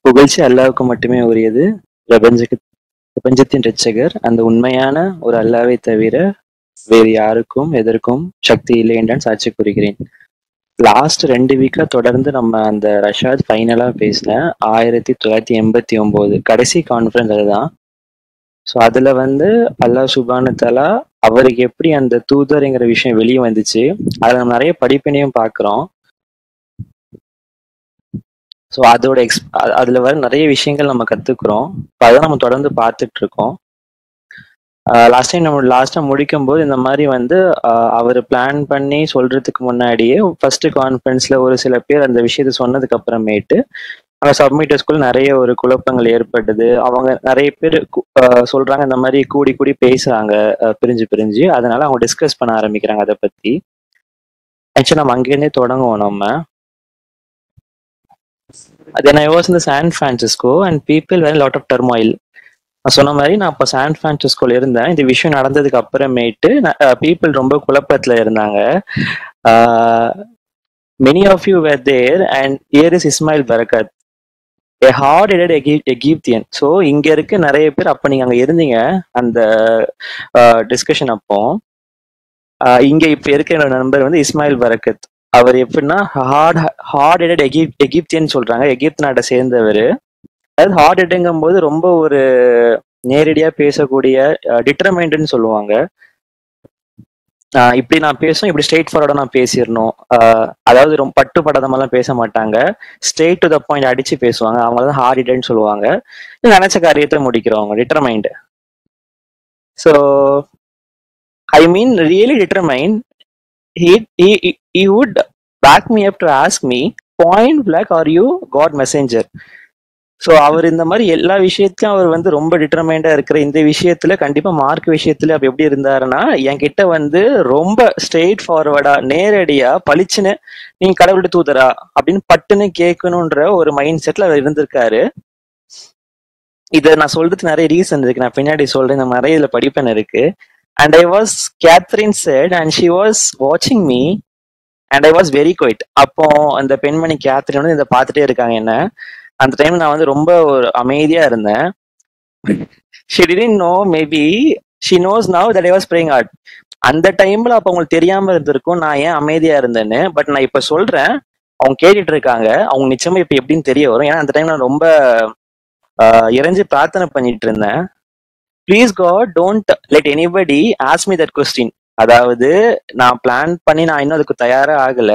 புகழ்ச்சி அல்லாஹ்வுக்கு மட்டுமே உரியது. பிரபஞ்சத்தின் இரட்சகர் அந்த உண்மையான ஒரு அல்லாஹ்வை தவிர வேறு யாருக்கும் எதற்கும் சக்தி இல்லை என்று சாட்சி கூறுகிறேன். லாஸ்ட் 2 வீக்கா தொடர்ந்து நம்ம அந்த ரஷாத் ஃபைனலா பேசின 1989 கடைசி கான்ஃபரன்ஸ் அதுதான். ஸோ அதுல அல்லாஹ் சுப்ஹானஹு வ தஆலா அவருக்கு எப்படி அந்த தூதர்ங்கிற விஷயம் வெளியே வந்துச்சு, அதுல நம்ம நிறைய படிப்பினையும் பார்க்குறோம். ஸோ அதோட அதுல வர நிறைய விஷயங்கள் நம்ம கத்துக்கிறோம். அதான் நம்ம தொடர்ந்து பார்த்துட்டு இருக்கோம். லாஸ்டா முடிக்கும் போது இந்த மாதிரி அவர் பிளான் பண்ணி சொல்றதுக்கு முன்னாடியே ஃபர்ஸ்ட் கான்ஃபரன்ஸ்ல ஒரு சில பேர் அந்த விஷயத்த சொன்னதுக்கு அப்புறமேட்டு அங்க சப்மிட்டர்ஸ்குள்ள நிறைய ஒரு குழப்பங்கள் ஏற்பட்டது. அவங்க நிறைய பேர் சொல்றாங்க இந்த மாதிரி கூடி கூடி பேசுறாங்க பிரிஞ்சு அதனால அவங்க டிஸ்கஸ் பண்ண ஆரம்பிக்கிறாங்க அதை பத்தி. ஆக்சுவலி நம்ம அங்கேருந்தே தொடங்குவோம். நம்ம Then I was in the San Francisco and people were a lot of turmoil. நான் சொன்ன மாதிரி நான் இப்போ சான் பிரான்சிஸ்கோல இருந்தேன். இந்த விஷயம் நடந்ததுக்கு அப்புறமேட்டு பீப்புள் ரொம்ப குழப்பத்துல இருந்தாங்க. Many of you were there and here is Ismail Barakat, a hard-headed Egyptian. So இங்க இருக்க நிறைய பேர் அப்ப நீங்க அங்க இருந்தீங்க அந்த டிஸ்கஷன். அப்போ இங்க இப்ப இருக்கிற நண்பர் இஸ்மாயில் பரக்கத். அவர் எப்படின்னா ஹார்ட்-ஹெடட் எகிப்தியன் சொல்றாங்க. எகிப்து நாட்டை சேர்ந்தவர். அதாவது ஹார்ட் ஹெட்டுங்கும் போது ரொம்ப ஒரு நேரடியா பேசக்கூடிய டிட்டர்மைண்ட்னு சொல்லுவாங்க. இப்படி நான் பேசும், இப்படி ஸ்ட்ரெயிட் ஃபார்வர்டா நான் பேசிடணும். அதாவது ரொம்ப பட்டு படதமெல்லாம் பேச மாட்டாங்க. ஸ்ட்ரெயிட் டு த பாயிண்ட் அடிச்சு பேசுவாங்க. அவங்க தான் ஹார்ட் ஹெட்னு சொல்லுவாங்க. நினைச்ச காரியத்தை முடிக்கிறவங்க, determined. So I mean really determined. He would back me up to ask me point blank, are you God messenger? So அவர் இந்த மாதிரி எல்லா விஷயத்தையும் அவர் ரொம்ப டிட்டர்மைண்டா இருக்கிற இந்த விஷயத்துல கண்டிப்பா மார்க் விஷயத்துல அப்ப எப்படி இருந்தாருன்னா, என்கிட்ட ரொம்ப ஸ்ட்ரெயிட் ஃபார்வர்டா நேரடியா பளிச்சுன்னு நீங்க கடவுள்கிட்ட தூதரா அப்படின்னு பட்டுன்னு கேட்கணுன்ற ஒரு மைண்ட் செட்ல அவர் இருந்திருக்காரு. இதை நான் சொல்றதுக்கு நிறைய ரீசன் இருக்கு, நான் பின்னாடி சொல்றேன். நம்ம நிறைய இதுல படிப்பேன் இருக்கு. And Catherine said, and she was watching me, and I was very quiet. அப்போ அந்த பெண்மணி கேத்ரின் இதை பார்த்துட்டே இருக்காங்க என்ன. அந்த டைம் நான் ரொம்ப ஒரு அமைதியா இருந்தேன். She didn't know, maybe she knows now that I was praying hard. அந்த டைம்ல அப்ப அவங்களுக்கு தெரியாம இருந்திருக்கும் நான் ஏன் அமைதியா இருந்தேன்னு. பட் நான் இப்ப சொல்றேன், அவங்க கேட்டுட்டு இருக்காங்க. அவங்க நிச்சயமா இப்ப எப்படின்னு தெரிய வரும். ஏன்னா அந்த டைம் நான் ரொம்ப இறைஞ்சி பிரார்த்தனை பண்ணிட்டு இருந்தேன். Please God, don't let anybody ask me that question. அதாவது நான் பிளான் பண்ணி நான் இன்னும் அதுக்கு தயாரா ஆகல.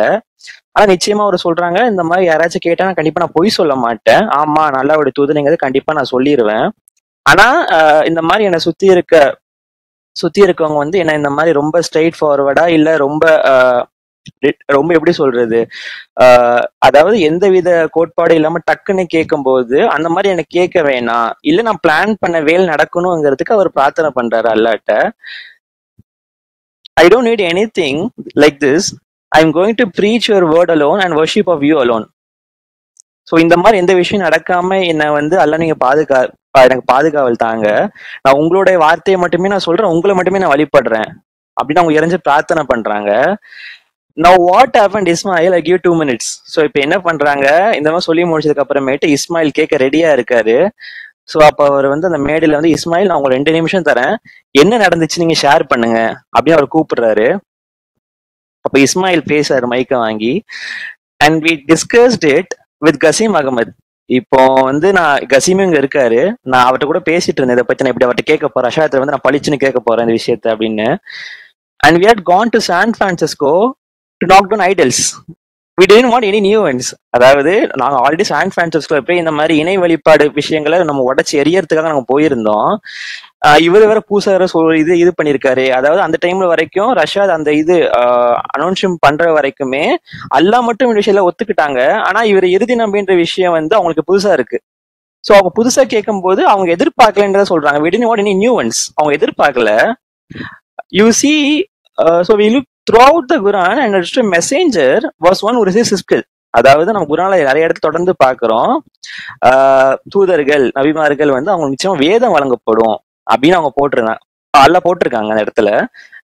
ஆனா நிச்சயமா அவர் சொல்றாங்க, இந்த மாதிரி யாராச்சும் கேட்டா நான் கண்டிப்பா நான் பொய் சொல்ல மாட்டேன். ஆமா, நல்லா ஒரு தூதனைங்கிறது கண்டிப்பா நான் சொல்லிடுவேன். ஆனா இந்த மாதிரி என்னை சுத்தி இருக்கவங்க என்ன இந்த மாதிரி ரொம்ப ஸ்ட்ரெயிட் ஃபார்வர்டா இல்ல ரொம்ப எப்படி சொல்றது, அதாவது எந்த வித கோட்பாடு இல்லாம டக்குன்னு கேட்கும் போது அந்த மாதிரி எனக்கு கேட்க வேணாம், இல்ல நான் பிளான் பண்ண வேலை நடக்கணுங்கிறதுக்கு அவர் பிரார்த்தனை பண்றாரு அல்லாட்ட. I don't need anything like this. I'm going to preach your word alone and worship of you alone. So இந்த மாதிரி எந்த விஷயம் நடக்காம என்னை அல்ல நீங்க எனக்கு பாதுகாவல் தாங்க. நான் உங்களுடைய வார்த்தையை மட்டுமே நான் சொல்றேன், உங்களை மட்டுமே நான் வழிபடுறேன் அப்படின்னு அவங்க இறைஞ்சு பிரார்த்தனை பண்றாங்க. Now what happened, Ismail? I give 2 minutes. So இப்போ என்ன பண்றாங்க, இந்த மாதிரி சொல்லி முடிச்சதுக்கு அப்புறமேட்டு இஸ்மாயில் கேட்க ரெடியா இருக்காரு. ஸோ அப்போ அவர் அந்த மேடையில இஸ்மாயில் நான் உங்களுக்கு 2 நிமிஷம் தரேன், என்ன நடந்துச்சு நீங்க ஷேர் பண்ணுங்க அப்படின்னு அவர் கூப்பிடுறாரு. அப்ப இஸ்மாயில் பேசுறாரு மைக்க வாங்கி. And we discussed it with Qasim Ahmed. இப்போ நான் கசீம் இங்க இருக்காரு, நான் அவர்கிட்ட கூட பேசிட்டு இருந்தேன் இதை பத்தி. நான் இப்படி அவர்கிட்ட கேட்க போறேன், அஷாத்துல நான் பளிச்சுன்னு கேட்க போறேன் இந்த விஷயத்த அப்படின்னு. And we had gone to San Francisco to knock down idols. We didn't want any new ones. அதாவது நாங்க ஆல்ரெடி சான் பிரான்சிஸ்கோ போய் இந்த மாதிரி இணை வழிபாடு விஷயங்களை நம்ம உடச்சி எரியறதுக்காக நாங்க போயிருந்தோம். இவர் வேற பூசா வேற இது பண்ணிருக்காரு. அதாவது அந்த டைம்ல வரைக்கும் ரஷ்யாத் அந்த இது அனௌன்ஸ் பண்ற வரைக்குமே அல்லாஹ் மட்டும் இந்த விஷயம் ஒத்துக்கிட்டாங்க. ஆனா இவர் இறுதி நம்பின்ற விஷயம் அவங்களுக்கு புதுசா இருக்கு. ஸோ அவங்க புதுசா கேட்கும் போது அவங்க எதிர்பார்க்கலன்றத சொல்றாங்க. We didn't want any new ones. அவங்க எதிர்பார்க்கல. You see, so we look throughout the Quran and just a messenger was one who received his skill. அதாவது நம்ம குரான்ல நிறைய இடத்துல தொடர்ந்து பாக்குறோம், தூதர்கள் நபிமார்கள் அவங்க நிச்சயமா வேதம் வழங்கப்படும் அப்படின்னு அவங்க போட்டிருக்காங்க அந்த இடத்துல.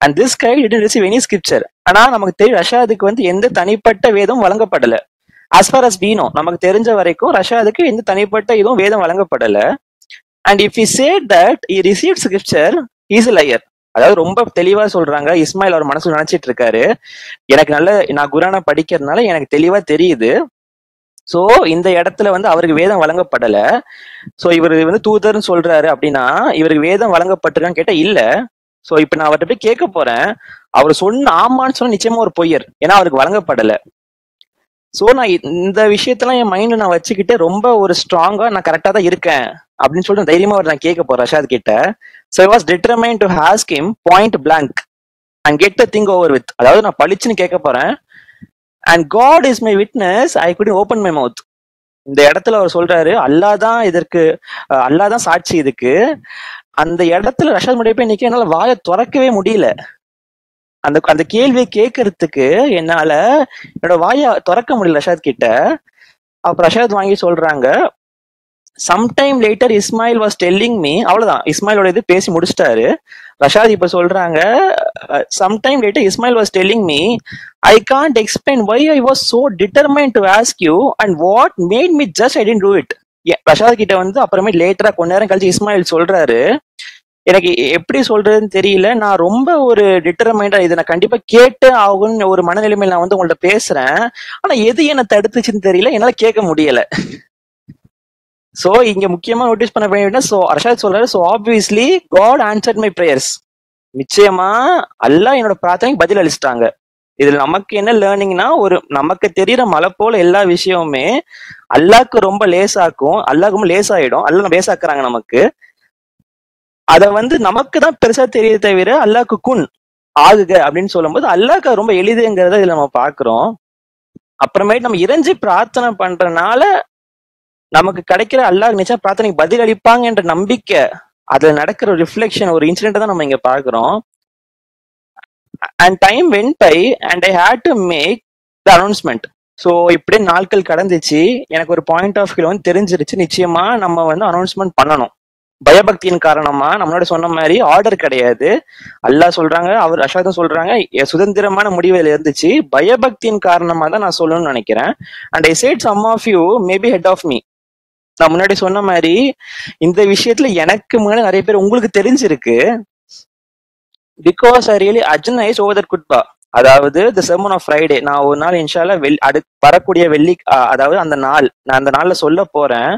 And this guy didn't receive any scripture. ஆனா நமக்கு தெரியும் ரஷாதுக்கு எந்த தனிப்பட்ட வேதம் வழங்கப்படல. as far as we know, நமக்கு தெரிஞ்ச வரைக்கும் ரஷாதுக்கு எந்த தனிப்பட்ட இதுவும் வேதம் வழங்கப்படல. And if he said that he received scripture, he is a liar. அதாவது ரொம்ப தெளிவா சொல்றாங்க, இஸ்மாயில் அவர் மனசுல நினைச்சிட்டு இருக்காரு, எனக்கு நான் குரானை படிக்கிறதுனால எனக்கு தெளிவா தெரியுது, சோ இந்த இடத்துல வந்து அவருக்கு வேதம் வழங்கப்படல, சோ இவர் வந்து தூதர்னு சொல்றாரு அப்படின்னா இவருக்கு வேதம் வழங்கப்பட்டிருக்கான்னு கேட்டா இல்ல. சோ இப்ப நான் அவர்கிட்ட போய் கேட்க போறேன், அவர் சொன்ன ஆமான்னு சொன்னா நிச்சயமா ஒரு பொய்யர், ஏன்னா அவருக்கு வழங்கப்படல. சோ நான் இந்த விஷயத்தெல்லாம் என் மைண்ட்ல நான் வச்சுக்கிட்டு ரொம்ப ஒரு ஸ்ட்ராங்கா நான் கரெக்டா தான் இருக்கேன் அப்படின்னு சொல்லிட்டு தைரியமா அவர் நான் கேட்க போறேன் ரஷாத் கிட்ட. So I was determined to ask him point blank and get the thing over with. அதாவது நான் பளிச்சுன்னு கேட்க போறேன். And God is my witness, I could open my mouth. இந்த இடத்துல அவர் சொல்றாரு, அல்லாதான் இதற்கு, அல்லாதான் சாட்சி இதுக்கு. அந்த இடத்துல ரஷாத் முன்னாடி போய் நிக்க என்னால வாயை திறக்கவே முடியல. அந்த அந்த கேள்வியை கேட்கறதுக்கு என்னால என்னோட வாயை திறக்க முடியல ரஷாத் கிட்ட. அப்ப ரஷாத் வாங்கி சொல்றாங்க, sometime later Ismail was telling me. அவ்வளவுதான், இஸ்மாயிலோட இது பேசி முடிச்சிட்டாரு. ரஷாத் இப்ப சொல்றாங்க, sometime later Ismail was telling me I can't explain why I was so determined to ask you and what made me just I didn't do it. Rashad கிட்ட வந்து அப்புறமே லேட்டரா கொஞ்ச நேரம் கழிச்சு இஸ்மாயில் சொல்றாரு, எனக்கு எப்படி சொல்றதுன்னு தெரியல, நான் ரொம்ப ஒரு டிட்டர்மைண்டா இதை நான் கண்டிப்பா கேட்டு ஆகும்னு ஒரு மனநிலைமையில நான் வந்து உங்கள்ட்ட பேசுறேன், ஆனா எது என்ன தடுத்துச்சுன்னு தெரியல, என்னால கேட்க முடியல. சோ இங்க முக்கியமா நோட்டீஸ் பண்ண வேண்டிய, சோ ரஷாத் சொல்றாரு, so obviously God answered my prayers. நிச்சயமா அல்லாஹ் என்னோட பிரார்த்தனைக்கு பதில் அளிச்சிட்டாங்க. இதுல நமக்கு என்ன லேர்னிங்னா, ஒரு நமக்கு தெரியற மலை போல எல்லா விஷயமுமே அல்லாஹ்க்கு ரொம்ப லேசாக்கும், அல்லாஹ்க்கு லேசாயிடும், அல்லாஹ் லேசாக்குறாங்க நமக்கு. அத வந்து நமக்கு தான் பெருசா தெரிய தவிர அல்லாஹ்க்கு குன் ஆகுக அப்படின்னு சொல்லும் போது அல்லாஹ்க்கு ரொம்ப எளிதுங்கிறத இதுல நம்ம பாக்குறோம். அப்புறமேட்டு நம்ம இறைஞ்சி பிரார்த்தனை பண்றதுனால நமக்கு கிடைக்கிற அல்லாஹ் நிச்சயம் பிரார்த்தனைக்கு பதில் அளிப்பாங்க என்ற நம்பிக்கை, அதுல நடக்கிற ஒரு ரிஃப்ளெக்ஷன், ஒரு இன்சிடென்ட் தான் நம்ம இங்க பாக்குறோம். And time went by and I had to make the announcement. So இப்படியே நாட்கள் கடந்துச்சு, எனக்கு ஒரு பாயிண்ட் ஆஃப் வியூல வந்து தெரிஞ்சிருச்சு, நிச்சயமா நம்ம வந்து அனௌன்ஸ்மெண்ட் பண்ணணும். பயபக்தியின் காரணமா, நம்மளோட சொன்ன மாதிரி ஆர்டர் கிடையாது, அல்லாஹ் சொல்றாங்க, அவர் ரஷாதும் சொல்றாங்க, சுதந்திரமான முடிவுல இருந்துச்சு, பயபக்தியின் காரணமா தான் நான் சொல்லணும்னு நினைக்கிறேன். And I said some of you maybe heard of me. நான் முன்னாடி சொன்ன மாதிரி இந்த விஷயத்துல எனக்கு முன்னாடி நிறைய பேர் உங்களுக்கு தெரிஞ்சிருக்கு, because I really agonised over that குட்பா. அதாவது தி செர்மன் ஆஃப் ஃப்ரைடே, நான் ஒரு நாள் இன்ஷால்லா வரக்கூடிய வெள்ளி, அதாவது அந்த நாள், நான் அந்த நாள்ல சொல்ல போறேன்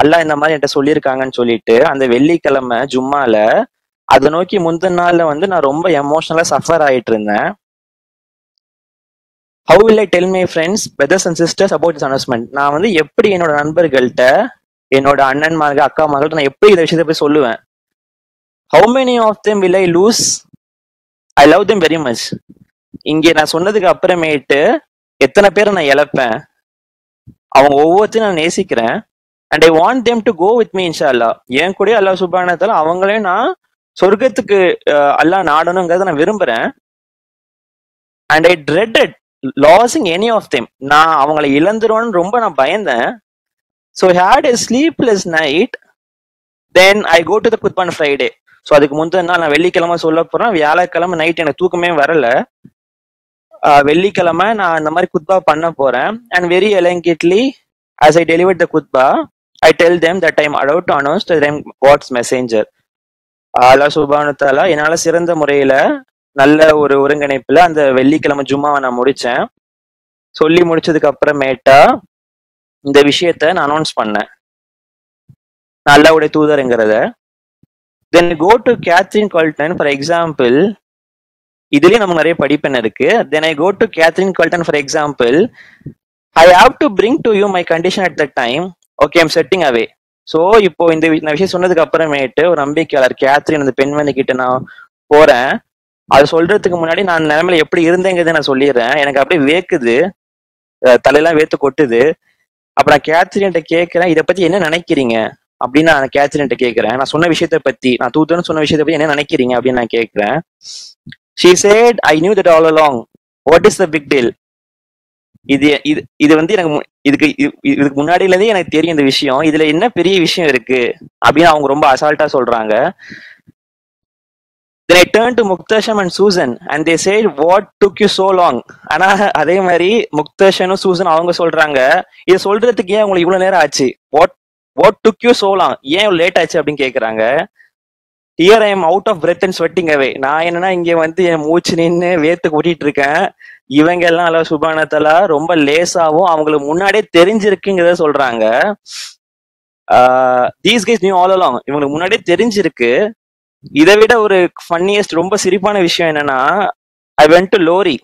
அல்லாஹ் இந்த மாதிரி என்கிட்ட சொல்லியிருக்காங்கன்னு சொல்லிட்டு, அந்த வெள்ளிக்கிழமை ஜும்மால அதை நோக்கி முந்தின நாள்ல வந்து நான் ரொம்ப எமோஷனலா சஃபர் ஆயிட்டு இருந்தேன். How will I tell my friends, brothers and sisters about this announcement? நான் வந்து எப்படி என்னோட நண்பர்கள்ட்ட, என்னோட அண்ணன்மார்கள், அக்கா மகள்கிட்ட நான் எப்படி இந்த விஷயத்த போய் சொல்லுவேன்? How many of them will I lose? I love them very much. இங்கே நான் சொன்னதுக்கு அப்புறமேட்டு எத்தனை பேரை நான் இழப்பேன்? அவங்க ஒவ்வொருத்தையும் நான் நேசிக்கிறேன். And I want them to go with me இன்ஷா அல்லா. என் கூட அல்லாஹ் சுப்ஹானஹு வ தஆலா அவங்களையும் நான் சொர்க்கத்துக்கு அல்லாஹ் நாடணுங்கிறத நான் விரும்புறேன். And I dreaded losing any of them. நான் அவங்களை இழந்துருவோன்னு ரொம்ப நான் பயந்தேன். So had a sleepless night. Then I go to the குத்பான் ஃப்ரைடே. ஸோ அதுக்கு முந்தின நாள் நான் வெள்ளிக்கிழமை சொல்ல போறேன், வியாழக்கிழமை நைட் எனக்கு தூக்கமே வரல. வெள்ளிக்கிழமை நான் இந்த மாதிரி குத்பா பண்ண போறேன். And very eloquently as I delivered the khutbah, I tell them that I am allowed to announce that I am God's messenger. அல்லாஹ் சுப்ஹானஹு வ தஆலா என்னால சிறந்த முறையில நல்ல ஒரு ஒருங்கிணைப்புல அந்த வெள்ளிக்கிழமை ஜும்மாவை நான் முடிச்சேன். சொல்லி முடிச்சதுக்கு அப்புறமேட்டா இந்த விஷயத்த நான் அனௌன்ஸ் பண்ணேன், நான் அல்லாஹ்வுடைய தூதர்ங்கிறத. Then go to Catherine Colton for example. இதுலயும் நமக்கு நிறைய படிப்பெண் இருக்கு. Then I go to Catherine Colton for example. I have to bring to you my condition at that time. Okay, I'm setting away. So இப்போ இந்த விஷயம் சொன்னதுக்கு அப்புறமேட்டு ஒரு நம்பிக்கையாளர் கேத்ரின் அந்த பெண்மணி கிட்ட நான் போறேன். அது சொல்றதுக்கு முன்னாடி நான் நிலைமையில எப்படி இருந்தேங்கிறத நான் சொல்லிடுறேன். எனக்கு அப்படியே வேக்குது, தலையெல்லாம் வேத்து கொட்டுது. அப்ப நான் கேத்ரின்ட்ட கேட்கிறேன், இதை பத்தி என்ன நினைக்கிறீங்க அப்படின்னு நான் கேத்ரின்ட்ட கேட்கிறேன். நான் சொன்ன விஷயத்த பத்தி, நான் தூத்துன்னு சொன்ன விஷயத்த பத்தி என்ன நினைக்கிறீங்க அப்படின்னு நான் கேட்கிறேன். She said, I knew that all along. What is the big deal? இது வந்து எனக்கு இதுக்கு முன்னாடில இருந்தே எனக்கு தெரியும் இந்த விஷயம், இதுல என்ன பெரிய விஷயம் இருக்கு அப்படின்னு அவங்க ரொம்ப அசால்ட்டா சொல்றாங்க. Then I turned to Muktasham and Susan and they said, what took you so long? ஆனா அதே மாதிரி முக்தேஷனும் சூசன் அவங்க சொல்றாங்க, இதை சொல்றதுக்கு ஏன் உங்களுக்கு இவ்வளவு நேரம் ஆச்சு? What took you so long? ஏன் லேட் ஆச்சு அப்படின்னு கேக்குறாங்க. Here I am out of breath and sweating away. நான் என்னன்னா இங்க வந்து என் மூச்சு நின்று வேர்த்து கூட்டிட்டு இருக்கேன். இவங்க எல்லாம் அல்ல சுபானத்தலா ரொம்ப லேசாவும் அவங்களுக்கு முன்னாடியே தெரிஞ்சிருக்குங்கிறத சொல்றாங்க. These guys new all along. இவங்களுக்கு முன்னாடியே தெரிஞ்சிருக்கு. இதை விட ஒரு ஃபன்னியஸ்ட் ரொம்ப சிரிப்பான விஷயம் என்னன்னா, I went to Lori.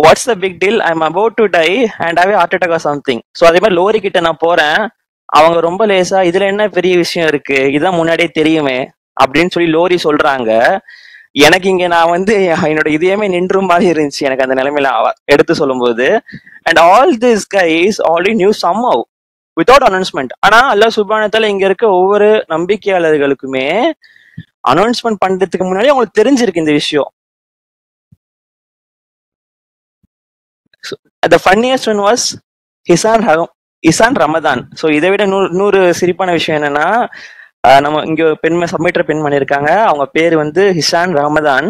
What's the big deal, I am about to die and have heart attack or something. So அதே மாதிரி லோரி கிட்ட நான் போறேன். அவங்க ரொம்ப லேசா இதுல என்ன பெரிய விஷயம் இருக்கு, இதான் முன்னாடியே தெரியுமே அப்படின்னு சொல்லி லோரி சொல்றாங்க. எனக்கு இங்க நான் வந்து என்னோட இதயமே நின்று மாதிரி இருந்துச்சு எனக்கு அந்த நிலைமையில எடுத்து சொல்லும் போது. And all this guys already new somehow without announcement. ஆனா அல்லாஹ் சுப்ஹானஹு இங்க இருக்க ஒவ்வொரு நம்பிக்கையாளர்களுக்குமே அனௌன்ஸ்மெண்ட் பண்றதுக்கு முன்னாடி அவங்களுக்கு தெரிஞ்சிருக்கு இந்த விஷயம். The funniest one was Ishan Ramadan. So இதை விட நூறு சிரிப்பான விஷயம் என்னன்னா, நம்ம இங்க சப்மிட்டர் பெண் பண்ணிருக்காங்க. அவங்க பேர் வந்து ஹிசான் ரமதான்.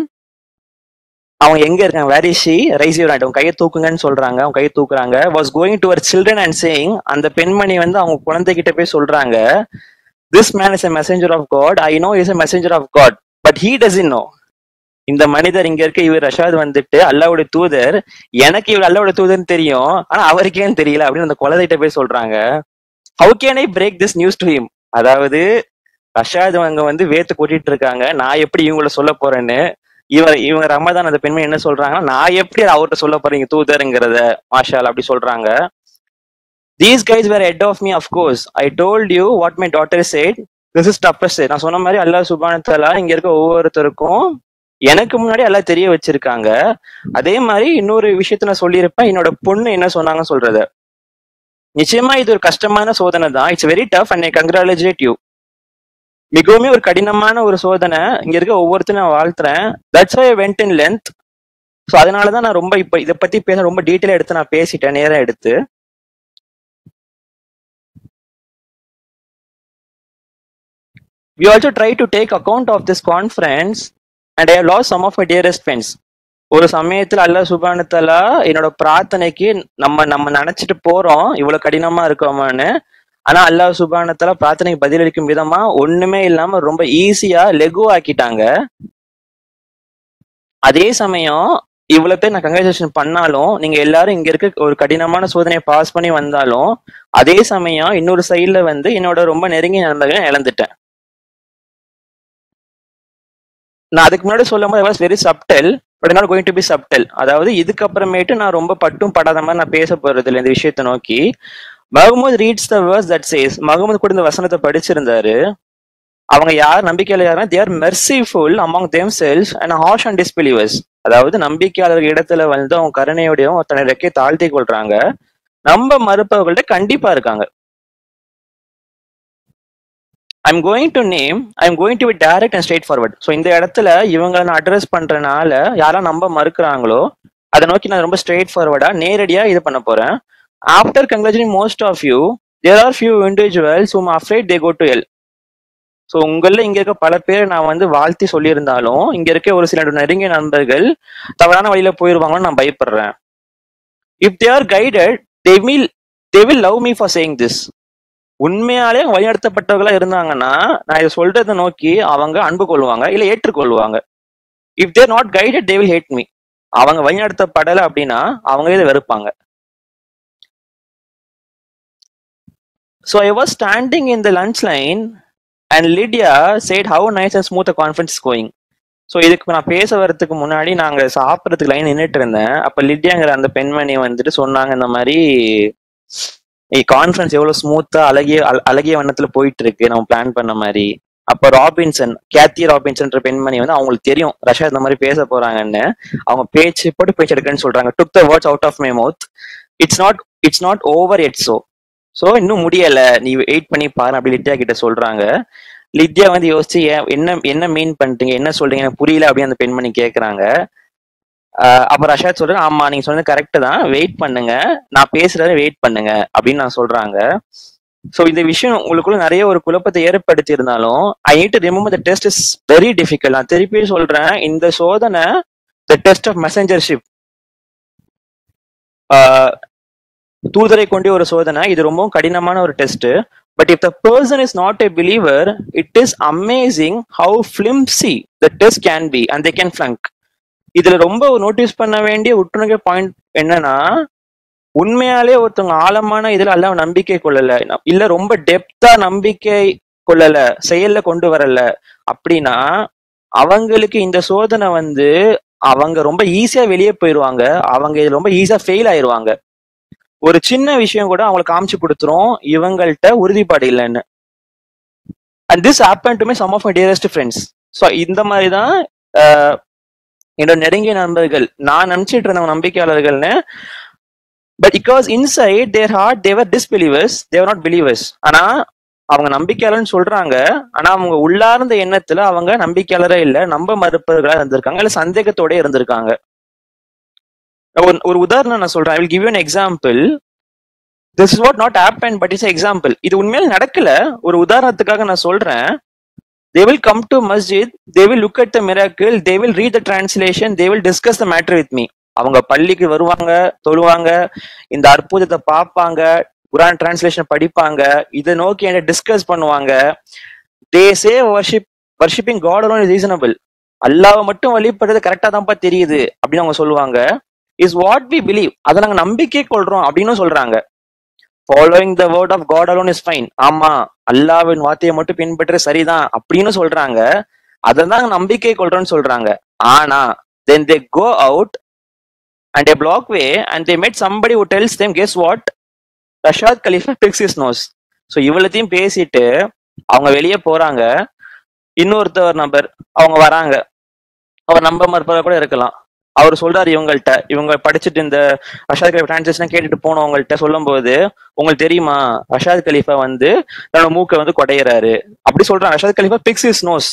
அவங்க எங்க இருக்காங்க, where is she, raise your hand, அவங்க கையை தூக்குங்கன்னு சொல்றாங்க. அவங்க கையை தூக்குறாங்க. Was going to her children and saying, அந்த பெண்மணி வந்து அவங்க குழந்தைகிட்ட போய் சொல்றாங்க, this man is a messenger of God, I know he is a messenger of God, but he doesn't know. இந்த மனிதர் இங்க இருக்க இவர் ரஷாத் வந்துட்டு அல்லாவுடைய தூதர், எனக்கு இவர் அல்லாவுடைய தூதர்னு தெரியும், ஆனா அவருக்கேன்னு தெரியல அப்படின்னு அந்த குழந்தைகிட்ட போய் சொல்றாங்க. How can I break this news to him? அதாவது ரஷாத் அவங்க வந்து வேத்து கூட்டிட்டு இருக்காங்க, நான் எப்படி இவங்கள சொல்ல போறேன்னு. இவங்க ரமதான் அந்த பெண்மணி என்ன சொல்றாங்கன்னா, நான் எப்படி அவர்கிட்ட சொல்ல போறீங்க தூதருங்கிறத, மாஷால் அப்படி சொல்றாங்க. These guys were ahead of me, of course. I told you what my daughter said. This is toughest. நான் சொன்ன மாதிரி அல்லாஹ் சுப்ஹானஹு வ தஆலா இங்க இருக்க ஒவ்வொருத்தருக்கும் எனக்கு முன்னாடி எல்லாம் தெரிய வச்சிருக்காங்க. அதே மாதிரி இன்னொரு விஷயத்த நான் சொல்லியிருப்பேன், என்னோட பொண்ணு என்ன சொன்னாங்க சொல்றத. நிச்சயமா இது ஒரு கஷ்டமான சோதனை தான். It's very tough and I congratulate you. மிகவும் ஒரு கடினமான ஒரு சோதனை. இங்க இருக்க ஒவ்வொருத்தரும் நான் வாழ்த்துறேன். That's why I went in length. So அதனாலதான் நான் ரொம்ப இப்ப இதை பத்தி பேச ரொம்ப டீட்டெயிலா எடுத்து நான் பேசிட்டேன், நேரம் எடுத்து. We also try to take account of this conference and I have lost some of my dearest friends. ஒரு சமயத்துல அல்லாஹ் சுப்ஹானஹு வ தஆலா என்னோட பிரார்த்தனைக்கு நம்ம நினைச்சிட்டு போறோம் இவ்வளவு கடினமா இருக்கோமான்னு, ஆனா அல்லாஹ் சுப்ஹானஹு வ தஆலா பிரார்த்தனைக்கு பதிலளிக்கும் விதமா ஒண்ணுமே இல்லாம ரொம்ப ஈஸியா லெகுவாக்கிட்டாங்க. அதே சமயம் இவ்வளவு பேர் நான் கங்க்ராச்சுலேஷன் பண்ணாலும், நீங்க எல்லாரும் இங்க இருக்க ஒரு கடினமான சோதனையை பாஸ் பண்ணி வந்தாலும், அதே சமயம் இன்னொரு சைட்ல வந்து என்னோட ரொம்ப நெருங்கிய நண்பர்களை இழந்துட்டேன். நான் அதுக்கு முன்னாடி சொல்லும் போது was very subtle, but not going to be subtle. அதாவது இதுக்கப்புறமேட்டு நான் ரொம்ப பட்டும் படாத மாதிரி நான் பேச போறது இல்லை இந்த விஷயத்தை நோக்கி. Mahmoud reads the verse that says. Mahmoud கூட இந்த வசனத்தை படிச்சிருந்தாரு. அவங்க யார் நம்பிக்கையாளர் யாருன்னா, they are merciful among themselves and harsh and disbelievers. அதாவது நம்பிக்கையாளர்கள் இடத்துல வந்து அவங்க கருணையோடையும் தன்னை ரெக்கை தாழ்த்தி கொள்றாங்க, நம்ப மறுப்பவர்கள்ட்ட கண்டிப்பா இருக்காங்க. I'm going to be direct and straightforward. So இந்த இடத்துல இவங்களை நான் அட்ரஸ் பண்றதுனால யாரெல்லாம் நம்ப மறுக்கிறாங்களோ அதை நோக்கி நான் ரொம்ப ஸ்ட்ரெயிட் ஃபார்வர்டா நேரடியா இது பண்ண போறேன். After congratulating most of you, there are few individuals whom afraid they go to hell. So உங்களில் இங்க இருக்க பல பேர் நான் வந்து வாழ்த்தி சொல்லியிருந்தாலும், இங்க இருக்க ஒரு சில நெருங்கிய நண்பர்கள் தவறான வழியில போயிருவாங்கன்னு நான் பயப்படுறேன். If they are guided, they will love me for saying this. உண்மையாலே வழிநடத்தப்பட்டவர்களா இருந்தாங்கன்னா நான் இதை சொல்றதை நோக்கி அவங்க அன்பு கொள்வாங்க, இல்ல ஏற்றுக்கொள்வாங்க. If they're not guided, they will hate me. அவங்க வழிநடத்தப்படலை அப்படின்னா அவங்க இதை வெறுப்பாங்க. So I was standing in the lunch line and Lydia said how nice and smooth conference going. So இதுக்கு நான் பேச வரதுக்கு முன்னாடி நாங்கள் சாப்பிட்றதுக்கு லைன் நின்றுட்டு இருந்தேன். அப்போ லிடியாங்கிற அந்த பெண்மணி வந்துட்டு சொன்னாங்க, இந்த மாதிரி கான்ஃபரன்ஸ் எவ்வளவு ஸ்மூத்தா அழகிய வண்ணத்துல போயிட்டு இருக்கு நம்ம பிளான் பண்ண மாதிரி. அப்ப கேத்தி ராபின்சன் பெண்மணி வந்து அவங்களுக்கு தெரியும் ரஷா இந்த மாதிரி பேச போறாங்கன்னு. அவங்க பேச்சு எடுக்கன்னு சொல்றாங்க. Took the words out of my mouth. It's not over yet. So இன்னும் முடியல, நீ வெயிட் பண்ணி பாரு அப்படி லித்யா கிட்ட சொல்றாங்க. லித்யா வந்து யோசிச்சு என்ன மீன் பண்றீங்க, என்ன சொல்றீங்க, எனக்கு புரியல அப்படின்னு அந்த பெண்மணி கேக்குறாங்க. அப்ப ரஷாத் சொல்றேன், ஆமா நீங்க சொன்னது கரெக்ட் தான், வெயிட் பண்ணுங்க, நான் பேசுறத வெயிட் பண்ணுங்க அப்படின்னு நான் சொல்றாங்க. ஸோ இந்த விஷயம் உங்களுக்குள்ள நிறைய ஒரு குழப்பத்தை ஏற்படுத்தி இருந்தாலும் I need to remember the test is very difficult. நான் திருப்பி சொல்றேன், இந்த சோதனை த டெஸ்ட் ஆஃப் மெசஞ்சர்ஷிப், தூதரை கொண்டு ஒரு சோதனை, இது ரொம்பவும் கடினமான ஒரு test. But if the person is not a believer, it is amazing how flimsy the test can be and they can flunk. இதுல ரொம்ப நோட்டீஸ் பண்ண வேண்டிய உற்றுநோக்க பாயிண்ட் என்னன்னா, உண்மையாலே ஒருத்தவங்க ஆழமான இதுல அல்ல நம்பிக்கை கொள்ளல, இல்ல ரொம்ப டெப்தா நம்பிக்கை கொள்ளல, செயல்ல கொண்டு வரல அப்படின்னா அவங்களுக்கு இந்த சோதனை வந்து அவங்க ரொம்ப ஈஸியா வெளியே போயிருவாங்க, அவங்க இது ரொம்ப ஈஸியா ஃபெயில் ஆயிருவாங்க. ஒரு சின்ன விஷயம் கூட அவங்களுக்கு காமிச்சு கொடுத்துரும் இவங்கள்ட்ட உறுதிப்பாடு இல்லைன்னு. And this happen to me some of my dearest friends. So இந்த மாதிரி தான் என்னோட நெருங்கிய நண்பர்கள், நான் நினைச்சிட்டு இருந்தவங்க நம்பிக்கையாளர்கள்னு. But because inside their heart they were disbelievers, they were not believers. ஆனா அவங்க நம்பிக்கையாளர்னு சொல்றாங்க, ஆனா அவங்க உள்ளார்ந்த எண்ணத்துல அவங்க நம்பிக்கையாளரே இல்ல, நம்ப மறுப்பவர்களா இருந்திருக்காங்க, இல்ல சந்தேகத்தோட இருந்திருக்காங்க. ஒரு உதாரணம் நான் சொல்றேன். I will give you an example. This is what not happened, but it's an example. இது உண்மையில நடக்கல, ஒரு உதாரணத்துக்காக நான் சொல்றேன். They will come to masjid, they will look at the miracle, they will read the translation, they will discuss the matter with me. அவங்க பள்ளிக்கு வருவாங்க, தொழுவாங்க, இந்த அற்புதத்தை பார்ப்பாங்க, குரான் டிரான்ஸ்லேஷன் படிப்பாங்க, இதை நோக்கி என்ன டிஸ்கஸ் பண்ணுவாங்க. They say worshipping God alone is reasonable. அல்லாஹ்வை மட்டும் வழிபடுறது கரெக்டா தான்ப்பா தெரியுது அப்படின்னு அவங்க சொல்லுவாங்க. Is what we believe, அதை நாங்க நம்பிக்கை கொள்றோம் அப்படின்னு சொல்றாங்க. Following the word of God alone is fine. ஆமா, அல்லாஹ்வின் வார்த்தையை மட்டும் பின்பற்ற சரிதான் அப்படின்னு சொல்றாங்க. அதான் நம்பிக்கை கொள்றோம்னு சொல்றாங்க. ஆனா then they go out and they block way and they met somebody who tells them, guess what, Rashad Khalifa picks his nose. So இவ்வளத்தையும் பேசிட்டு அவங்க வெளியே போறாங்க. இன்னொருத்தவர் நபர் அவங்க வராங்க, அவர் நம்ப மறுப்பதாக கூட இருக்கலாம். அவர் சொல்றாரு இவங்கள்ட்ட, இவங்க படிச்சுட்டு இந்த ரஷாத் கலீஃபா டிரான்ஸ்லேஷன் கேட்டுட்டு போனவங்கள்ட்ட சொல்லும் போது, உங்களுக்கு தெரியுமா ரஷாத் கலீஃபா வந்து தன்னோட மூக்கை வந்து கொடையிறாரு அப்படி சொல்றாங்க. ரஷாத் கலீஃபா பிக்ஸ் ஹிஸ் நோஸ்.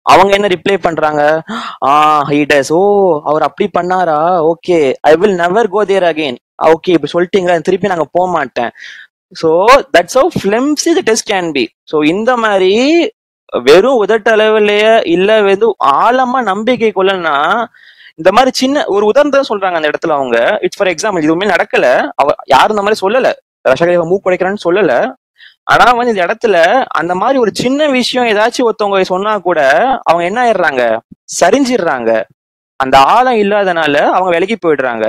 அவங்க என்ன ரிப்ளை பண்றாங்க, he does. ஓ, அவர் அப்படி பண்ணாரா, okay, I will never go there again. Okay, இப்படி சொல்லிட்டீங்களா, திருப்பி நாங்க போக மாட்டேன். So that's how flimsy the test can be. So இந்த மாதிரி வெறும் உதட்டளவுலயே இல்ல வெறும் ஆழமா நம்பிக்கை கொள்ளனா, இந்த மாதிரி சின்ன ஒரு உதாரணத்தை சொல்றாங்க அந்த இடத்துல அவங்க. இட்ஸ் ஃபார் எக்ஸாம்பிள், இதுவுமே நடக்கல, அவ யாரும் இந்த மாதிரி சொல்லல, ரஷாத் மூக்கு உடைக்கிறான்னு சொல்லல. ஆனா வந்து இந்த இடத்துல அந்த மாதிரி ஒரு சின்ன விஷயம் ஏதாச்சும் ஒருத்தவங்க சொன்னா கூட அவங்க என்ன ஆயிடுறாங்க, சரிஞ்சிடுறாங்க. அந்த ஆழம் இல்லாதனால அவங்க விலகி போயிடுறாங்க.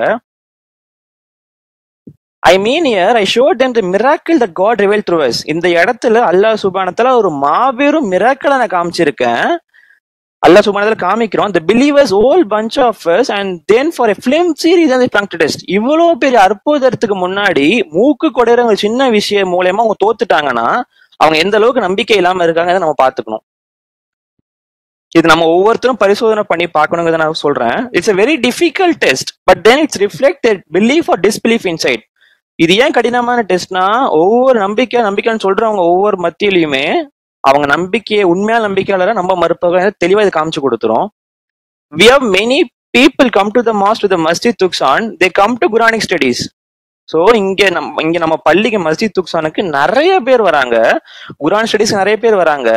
I mean here, I showed them the miracle that God revealed through us. இந்த இடத்துல அல்லாஹ் சுப்ஹானஹு ஒரு மாபெரும் மிராக்கிளை நான் காமிச்சிருக்கேன். அல்லாஹ் சுப்ஹானஹு காமிக்கிறோம். The believers whole bunch of us and then for a flimsy reason they flunked the test. இவ்வளவு பெரிய அற்புதத்துக்கு முன்னாடி மூக்கு கொடைற ஒரு சின்ன விஷயம் மூலமா அவங்க தோத்துட்டாங்கன்னா அவங்க எந்த அளவுக்கு நம்பிக்கை இல்லாம இருக்காங்க நம்ம பாத்துக்கணும். இது நம்ம ஒவ்வொருத்தரும் பரிசோதனை பண்ணி பார்க்கணுங்கிறத நான் சொல்றேன். It's a very difficult test, but then it's reflected belief or disbelief inside. இது ஏன் கடினமான டெஸ்ட்னா, ஒவ்வொரு நம்பிக்கைன்னு சொல்றவங்க ஒவ்வொரு மத்தியிலையுமே அவங்க நம்பிக்கையை உண்மையான நம்பிக்கையாளரை நம்ம மறுப்பவங்க தெளிவா இது காமிச்சு கொடுத்துரும். We have many people come to the mosque to the Masjid Tuqsan, they come to Quranic studies. So இங்க நம்ம பள்ளிக்கு மஸ்ஜித் துக்சானுக்கு நிறைய பேர் வராங்க, குரான் ஸ்டடிஸ் நிறைய பேர் வராங்க.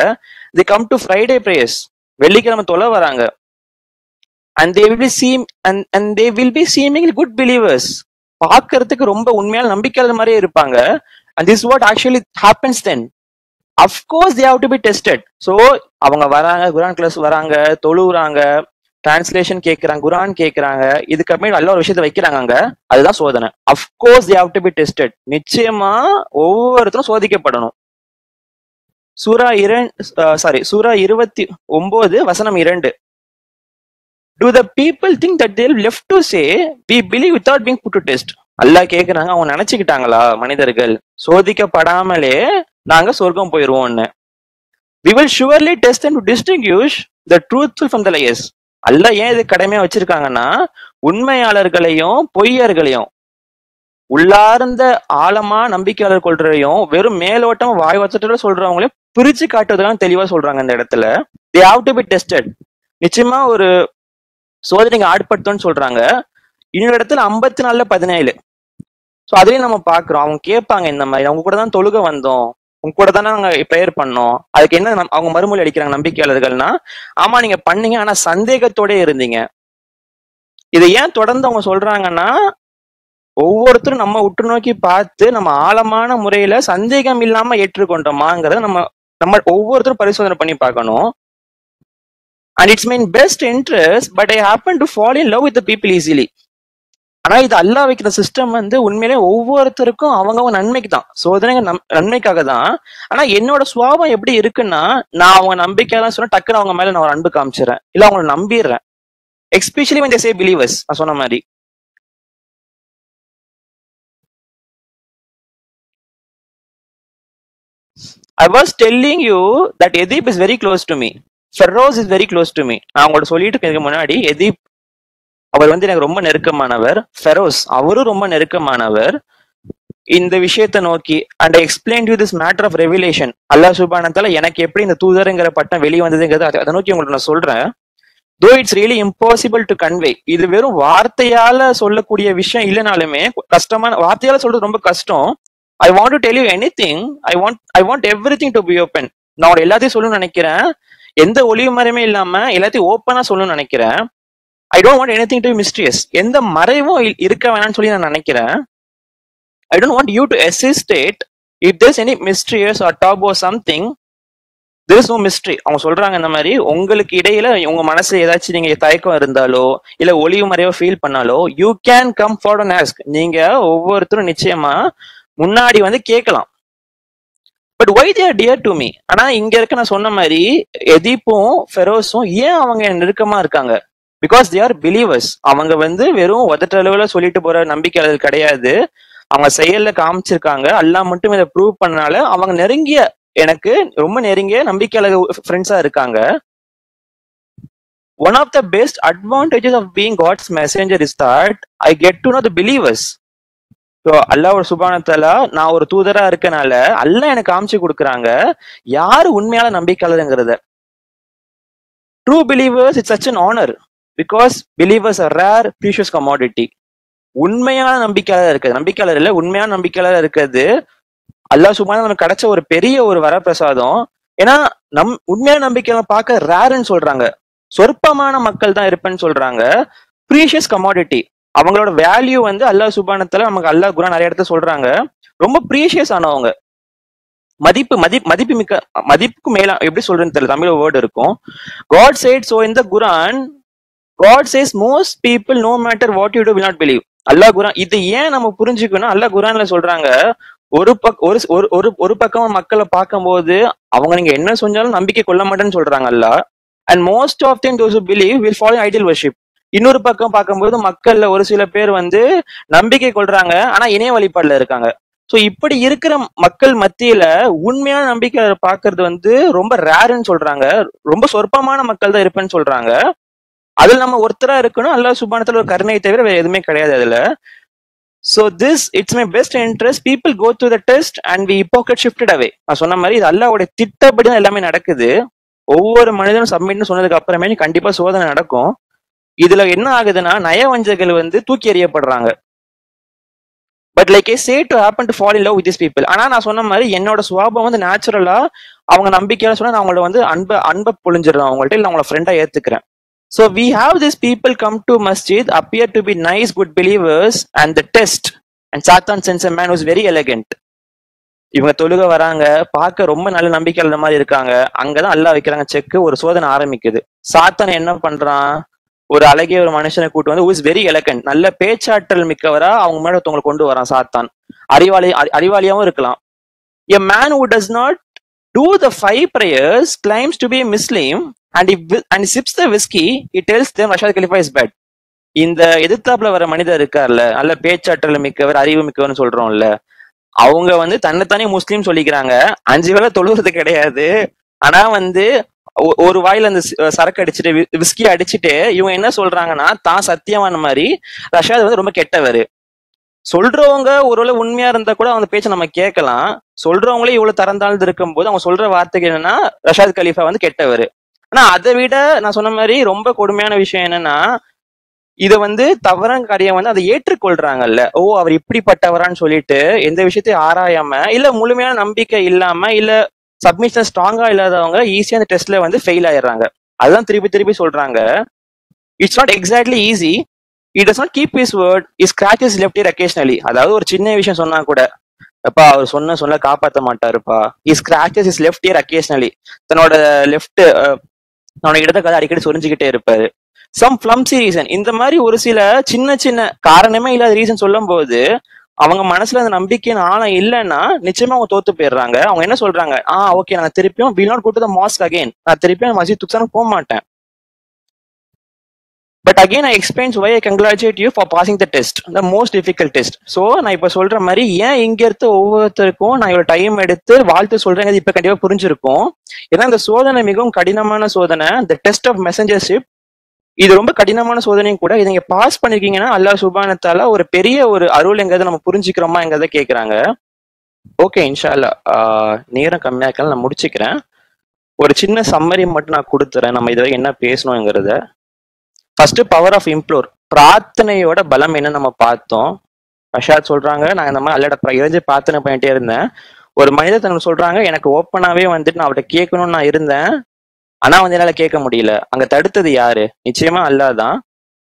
they come to Friday prayers, வெள்ளிக்கிழமை தொலை வராங்க. and they will be seemingly good believers, பார்க்கறதுக்கு ரொம்ப உண்மையான நம்பிக்கையாளர் மாதிரியே இருப்பாங்க. and this is what actually happens then. of course they have to be tested. so அவங்க வராங்க, குரான் கிளாஸ் வராங்க, தொழுறாங்க, டிரான்ஸ்லேஷன் கேட்கறாங்க, குரான் கேட்கறாங்க, இதுக்கப்புறமே நல்ல ஒரு விஷயத்த வைக்கிறாங்க அங்க, அதுதான் சோதனை. of course they have to be tested. நிச்சயமா ஒவ்வொருத்தரும் சோதிக்கப்படணும். சூரா 29 வசனம் 2. Do the people think that they'll left to say we believe without being put to test? அல்லாஹ் கேக்குறாங்க, அவங்க நினைச்சுக்கிட்டாங்களா மனிதர்கள் சோதிக்கப்படாமலே நாங்க சொர்க்கம் போயிருவோம்னு. We will surely test them to distinguish the truthful from the liars. அல்லாஹ் ஏன் இது கடமையா வச்சிருக்காங்கன்னா, உண்மையாளர்களையும் பொய்யர்களையும், உள்ளார்ந்த ஆழமா நம்பிக்கையாளர் கொள்றையும் வெறும் மேலோட்டம் வாய் வச்சத்துல சொல்றவங்களையும் பிரிச்சு காட்டுவதெல்லாம் தெளிவா சொல்றாங்க இந்த இடத்துல. They have to be tested. நிச்சயமா ஒரு சோதனைக்கு ஆட்படுத்தோன்னு சொல்றாங்க. இன்னொரு இடத்துல 54:17 ஸோ அதுலயும் நம்ம பாக்குறோம், அவங்க கேட்பாங்க இந்த மாதிரி, அவங்க கூட தான் தொழுக வந்தோம், உங்க கூட தானே நாங்க ப்ரேயர் பண்ணோம், அதுக்கு என்ன அவங்க மறுமொழி அடிக்கிறாங்க நம்பிக்கையாளர்கள்னா, ஆமா நீங்க பண்ணீங்க ஆனா சந்தேகத்தோட இருந்தீங்க. இதை ஏன் தொடர்ந்து அவங்க சொல்றாங்கன்னா, ஒவ்வொருத்தரும் நம்ம உற்று நோக்கி பார்த்து நம்ம ஆழமான முறையில சந்தேகம் இல்லாம ஏற்றுக்கொண்டோமாங்கிறத நம்ம நம்ம ஒவ்வொருத்தரும் பரிசோதனை பண்ணி பார்க்கணும். And it's mean best interest but I happen to fall in love with the people easily. ஆனா இது அல்லாஹ் வைக்கிற சிஸ்டம் வந்து உண்மையிலே ஒவ்வொருத்தருக்கும் அவங்க நன்மைக்கு தான், சோதனைங்க நன்மைக்காக தான். ஆனா என்னோட சுபாவம் எப்படி இருக்குன்னா, நான் அவங்க நம்பிக்கையெல்லாம் சொன்னா டக்குன்னு அவங்க மேல நான் ஒரு அன்பு காமிச்சிடறேன், இல்ல அவங்கள நம்பிடுறேன். Especially when they say believers, நான் சொன்ன மாதிரி. I was telling you that Edip is very close to me. Feroz is very close to me. நான் உங்கள்ட்ட சொல்லிட்டு இருக்கிறதுக்கு முன்னாடி எதீப் அவர் வந்து எனக்கு ரொம்ப நெருக்கமானவர், ஃபெரோஸ் அவரும் ரொம்ப நெருக்கமானவர் இந்த விஷயத்தை நோக்கி. And I explain you this matter of revelation. அல்லாஹ் சுப்ஹானஹு வ தஆலா எனக்கு எப்படி இந்த தூதருங்கிற பட்டம் வெளியே வந்ததுங்கிறது அதை நோக்கி உங்களுக்கு நான் சொல்றேன். தோ it's really impossible to convey. இது வெறும் வார்த்தையால சொல்லக்கூடிய விஷயம் இல்லைனாலுமே, கஷ்டமான வார்த்தையால சொல்றது ரொம்ப கஷ்டம். I want to tell you anything, I want everything to be open. நான் எல்லாத்தையும் சொல்லணும்னு நினைக்கிறேன், எந்த ஒளிவு மறைமே இல்லாம எல்லாத்தையும் ஓப்பனா சொல்லணும்னு நினைக்கிறேன். I don't want anything to be mysterious. எந்த மறைவும் இருக்க வேணாம்னு சொல்லி நான் நினைக்கிறேன். I don't want you to hesitate if there's any mysterious or taboo or something. There is no mystery. அவங்க சொல்றாங்க இந்த மாதிரி, உங்களுக்கு இடையில உங்க மனசுல ஏதாச்சும் நீங்க தயக்கம் இருந்தாலோ இல்ல ஒளிவு மறைவோ ஃபீல் பண்ணாலோ, you can come forward and ask. நீங்க ஒவ்வொருத்தரும் நிச்சயமா முன்னாடி வந்து கேட்கலாம். But why they are dear to me. ஆனா இங்க இருக்க நான் சொன்ன மாதிரி எதீப்பும் ஃபெரோஸும் ஏன் அவங்க நெருக்கமா இருக்காங்க? Because they are believers. அவங்க வந்து வெறும் உதட்டளவுல சொல்லிட்டு போற நம்பிக்கையாளர்கள் கிடையாது, அவங்க செயல்ல காமிச்சிருக்காங்க. அல்லாஹ் மட்டும் இதை ப்ரூவ் பண்ணனால அவங்க நெருங்கிய, எனக்கு ரொம்ப நெருங்கிய நம்பிக்கையாளர் ஃப்ரெண்ட்ஸா இருக்காங்க. One of the best advantages of being God's messenger is that I get to know the believers. So அல்லாஹ் சுப்ஹானஹு வ தஆலா நான் ஒரு தூதரா இருக்கனால அல்லாஹ் எனக்கு காமிச்சு கொடுக்குறாங்க யாரு உண்மையான நம்பிக்கையாளருங்கிறத. True believers it's such an honour because believers are rare precious commodity. உண்மையான நம்பிக்கையாளர் இருக்கிறது, நம்பிக்கையாளர் இல்ல உண்மையான நம்பிக்கையாளர் இருக்கிறது அல்லாஹ் சுப்ஹானஹு நமக்கு கிடைச்ச ஒரு பெரிய ஒரு வரப்பிரசாதம். ஏன்னா உண்மையான நம்பிக்கையாளர் பார்க்க ரேர்ன்னு சொல்றாங்க, சொற்பமான மக்கள் தான் இருப்பேன்னு சொல்றாங்க. ப்ரீஷியஸ் கமாடிட்டி, அவங்களோட வேல்யூ வந்து அல்லாஹ் சுப்ஹானஹு வ தஆலா நமக்கு அல்லாஹ் குர்ஆன் நிறைய இடத்துல சொல்றாங்க, ரொம்ப ப்ரீஷியஸ் ஆனவங்க, மதிப்பு மிக்க, மதிப்புக்கு மேல எப்படி சொல்றேன்னு தெரியல, தமிழ் வேர்டு இருக்கும். God said so in the Quran, God says most people no matter what you do will not believe. அல்லாஹ் குர்ஆன் இது ஏன் நம்ம புரிஞ்சுக்கணும், அல்லாஹ் குர்ஆன்ல சொல்றாங்க ஒரு பக்கம் மக்களை பார்க்கும்போது அவங்க நீங்க என்ன செஞ்சாலும் நம்பிக்கை கொள்ள மாட்டேன்னு சொல்றாங்க அல்லாஹ். And most of them those who believe will follow ideal worship. இன்னொரு பக்கம் பார்க்கும்போது மக்கள்ல ஒரு சில பேர் வந்து நம்பிக்கை கொள்றாங்க ஆனா இணைய வழிபாடுல இருக்காங்க. ஸோ இப்படி இருக்கிற மக்கள் மத்தியில உண்மையான நம்பிக்கை பாக்குறது வந்து ரொம்ப ரேர்ன்னு சொல்றாங்க, ரொம்ப சொற்பமான மக்கள் தான் இருப்பேன்னு சொல்றாங்க. அதுல நம்ம ஒருத்தரா இருக்கணும், அல்லாஹ் சுப்ஹானஹு வ தஆலா ஒரு கருணையை தவிர வேற எதுவுமே கிடையாது அதுல. So this, it's my best interest. People go through the test and we hypocrite shifted away. நான் சொன்ன மாதிரி இது அல்லாஹ்வோட திட்டப்படி தான் எல்லாமே நடக்குது. ஒவ்வொரு மனிதனும் சப்மிட்னு சொன்னதுக்கு அப்புறமே கண்டிப்பா சோதனை நடக்கும். இதுல என்ன ஆகுதுன்னா நயவஞ்சகர்கள் வந்து தூக்கி எறியப்படுறாங்க. But like I say to happen to fall in love with this people. ஆனா நான் சொன்ன மாதிரி என்னோட சுபாவம் வந்து நேச்சுரலா அவங்க நம்பிக்கையா சொன்னா நான் அவங்கள வந்து அன்பை பொழிஞ்சிடுறேன் அவங்கள்ட்ட, இல்லை அவங்கள ஃப்ரெண்டா ஏத்துக்கிறேன். So we have these people come to masjid, appear to be nice, good believers, and the test. And Satan sends a man who's very elegant. இவங்க தொழுக வராங்க, பார்க்க ரொம்ப நல்ல நம்பிக்கையாளர் மாதிரி இருக்காங்க. அங்கதான் அல்லாஹ் வைக்கிறாங்க செக், ஒரு சோதனை ஆரம்பிக்குது. சாத்தான் என்ன பண்றான், ஒரு அழகிய ஒரு மனுஷனை கூட்டு வந்து who is very elegant, நல்ல பேச்சாற்றல் மிக்கவரா அவங்க முன்னாடி ஒருத்தவங்களை கொண்டு வரான் சாத்தான். அறிவாளியாவும் இருக்கலாம். A man who does not do the 5 prayers claims to be a Muslim and sips the whiskey, he tells them Rashad Khalifa is bad. இந்த எதிர்த்தாப்புல வர மனிதர் இருக்கார்ல, நல்ல பேச்சாற்றல் மிக்கவர், அறிவு மிக்கவர்னு சொல்றோம்ல, அவங்க வந்து தன்னைத்தானே முஸ்லீம் சொல்லிக்கிறாங்க, 5 வேளை தொழுகிறது கிடையாது. ஆனா வந்து ஒரு வாயில அந்த சரக்கு அடிச்சுட்டு விஸ்கி அடிச்சுட்டு இவங்க என்ன சொல்றாங்கன்னா தான் சத்தியமான மாதிரி ரஷாத் வந்து ரொம்ப கெட்டவர். சொல்றவங்க ஒருவேளை உண்மையா இருந்தா கூட அவங்க பேச்சை நம்ம கேட்கலாம். சொல்றவங்களே இவ்வளவு தரந்தாழ்ந்து இருக்கும் போது அவங்க சொல்ற வார்த்தைக்கு என்னன்னா ரஷாத் கலீஃபா வந்து கெட்டவர். ஆனா அதை விட நான் சொன்ன மாதிரி ரொம்ப கொடுமையான விஷயம் என்னன்னா, இத வந்து தவறான காரியம் வந்து அதை ஏற்றுக்கொள்றாங்கல்ல. ஓ, அவர் இப்படிப்பட்டவரான்னு சொல்லிட்டு எந்த விஷயத்தையும் ஆராயாம, இல்ல முழுமையான நம்பிக்கை இல்லாம, இல்ல சப்மிஷன் ஸ்ட்ராங்கா இல்லாதவங்க ஈஸியா அந்த டெஸ்ட்ல வந்து ஃபெயில் ஆயிடுறாங்க. அதுதான் திருப்பி திருப்பி சொல்றாங்க. It's not exactly easy. He does not keep his word. He scratches his left ear occasionally. அதாவது ஒரு சின்ன விஷயம் சொன்னா கூட, அப்பா அவர் சொல்ல காப்பாத்த மாட்டாருப்பா. He scratches his left ear occasionally. தன்னோட லெஃப்ட் தன்னோட இடத்த கதை அடிக்கடி சொரிஞ்சுக்கிட்டே இருப்பாரு. சம் ஃபிளம்சி ரீசன், இந்த மாதிரி ஒரு சில சின்ன சின்ன காரணமே இல்லாத ரீசன் சொல்லும் போது அவங்க மனசுல அந்த நம்பிக்கையின் ஆழம் இல்லைன்னா நிச்சயமா அவங்க தோத்து போயிடுறாங்க. அவங்க என்ன சொல்றாங்க, ஓகே நான் திருப்பியும் will not go to the mosque again. நான் திருப்பியும் மஸ்ஜித் துக்ஸானுக்கு போக மாட்டேன். But again I explains why I congratulate you for passing the test, the most difficult test. So நான் இப்போ சொல்ற மாதிரி ஏன் இங்க இருந்து ஒவ்வொருத்தருக்கும் நான் இவ்வளவு டைம் எடுத்து வாழ்த்து சொல்றேன் இப்ப கண்டிப்பா புரிஞ்சிருக்கும். ஏன்னா இந்த சோதனை மிகவும் கடினமான சோதனை, த டெஸ்ட் ஆஃப் மெசஞ்சர்ஷிப். இது ரொம்ப கடினமான சோதனையும் கூட. இதை நீங்க பாஸ் பண்ணிருக்கீங்கன்னா அல்லாஹ் சுப்ஹானஹு ஒரு பெரிய ஒரு அருள்ங்கிறத நம்ம புரிஞ்சுக்கிறோமாங்கிறத கேட்கறாங்க. ஓகே, இன்ஷா அல்லாஹ் நேரம் கம்மியா இருக்கலாம், நான் முடிச்சுக்கிறேன். ஒரு சின்ன சம்மரி மட்டும் நான் கொடுத்துறேன் நம்ம இதுவரை என்ன பேசணுங்கிறத. ஃபர்ஸ்ட் பவர் ஆஃப் இம்ப்ளோர், பிரார்த்தனையோட பலம் என்ன நம்ம பார்த்தோம். ரஷாத் சொல்றாங்க, நான் இந்த மாதிரி அல்லாட இறைஞ்சி பிரார்த்தனை பண்ணிட்டே இருந்தேன். ஒரு மனிதர் தனக்கு சொல்றாங்க, எனக்கு ஓப்பனாவே வந்துட்டு நான் அவர்கிட்ட கேட்கணும்னு நான் இருந்தேன், ஆனா வந்து என்னால கேட்க முடியல. அங்க தடுத்தது யாரு? நிச்சயமா அல்லாஹ் தான்.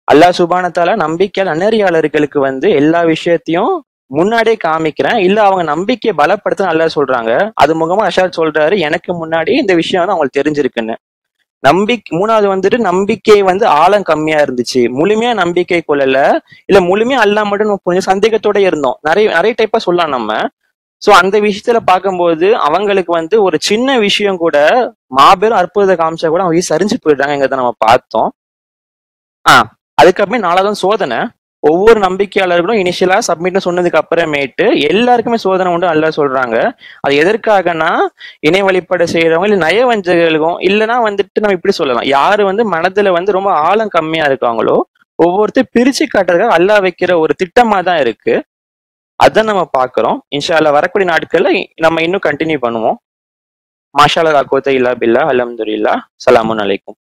அல்லாஹ் சுப்ஹானஹு நம்பிக்கையால் நன்னறியாளர்களுக்கு வந்து எல்லா விஷயத்தையும் முன்னாடியே காமிக்கிறேன், இல்ல அவங்க நம்பிக்கையை பலப்படுத்த அல்லாஹ் சொல்றாங்க. அது முகமா ரஷாத் சொல்றாரு, எனக்கு முன்னாடி இந்த விஷயம் வந்து அவங்களுக்கு தெரிஞ்சிருக்குன்னு. மூணாவது வந்துட்டு நம்பிக்கை வந்து ஆழம் கம்மியா இருந்துச்சு, முழுமையா நம்பிக்கை கொள்ளல, இல்ல முழுமையா அல்லாஹ் மட்டும் கொஞ்சம் சந்தேகத்தோட இருந்தோம். நிறைய டைப்பா சொல்லலாம் நம்ம. சோ அந்த விஷயத்துல பார்க்கும்போது அவங்களுக்கு வந்து ஒரு சின்ன விஷயம் கூட மாபெரும் அற்புதத்தை காமிச்சா கூட அவங்க சரிஞ்சு போயிடுறாங்கிறத நம்ம பார்த்தோம். அதுக்கப்புறமே 4வது சோதனை. ஒவ்வொரு நம்பிக்கையாளர்களும் இனிஷியலா சப்மிட்னு சொன்னதுக்கு அப்புறமேட்டு எல்லாருக்குமே சோதனை உண்டு அல்ல சொல்றாங்க. அது எதற்காகனா இணை வழிபாடு செய்யறவங்க இல்ல நயவஞ்சகர்களுக்கும், இல்லைன்னா வந்துட்டு நம்ம இப்படி சொல்லலாம், யாரு வந்து மனதுல வந்து ரொம்ப ஆழம் கம்மியா இருக்காங்களோ ஒவ்வொருத்தர் பிரிச்சு காட்டுறதுக்காக அல்லாஹ் வைக்கிற ஒரு திட்டமா தான் இருக்கு. அதான் நம்ம பாக்குறோம். இன்ஷா அல்லாஹ் வரக்கூடிய நாட்கள்ல நம்ம இன்னும் கண்டினியூ பண்ணுவோம். மாஷா அல்லாஹ், லா குவத்த இல்லா பில்லா, அல்ஹம்துலில்லாஹ். ஸலாமுன் அலைக்கும்.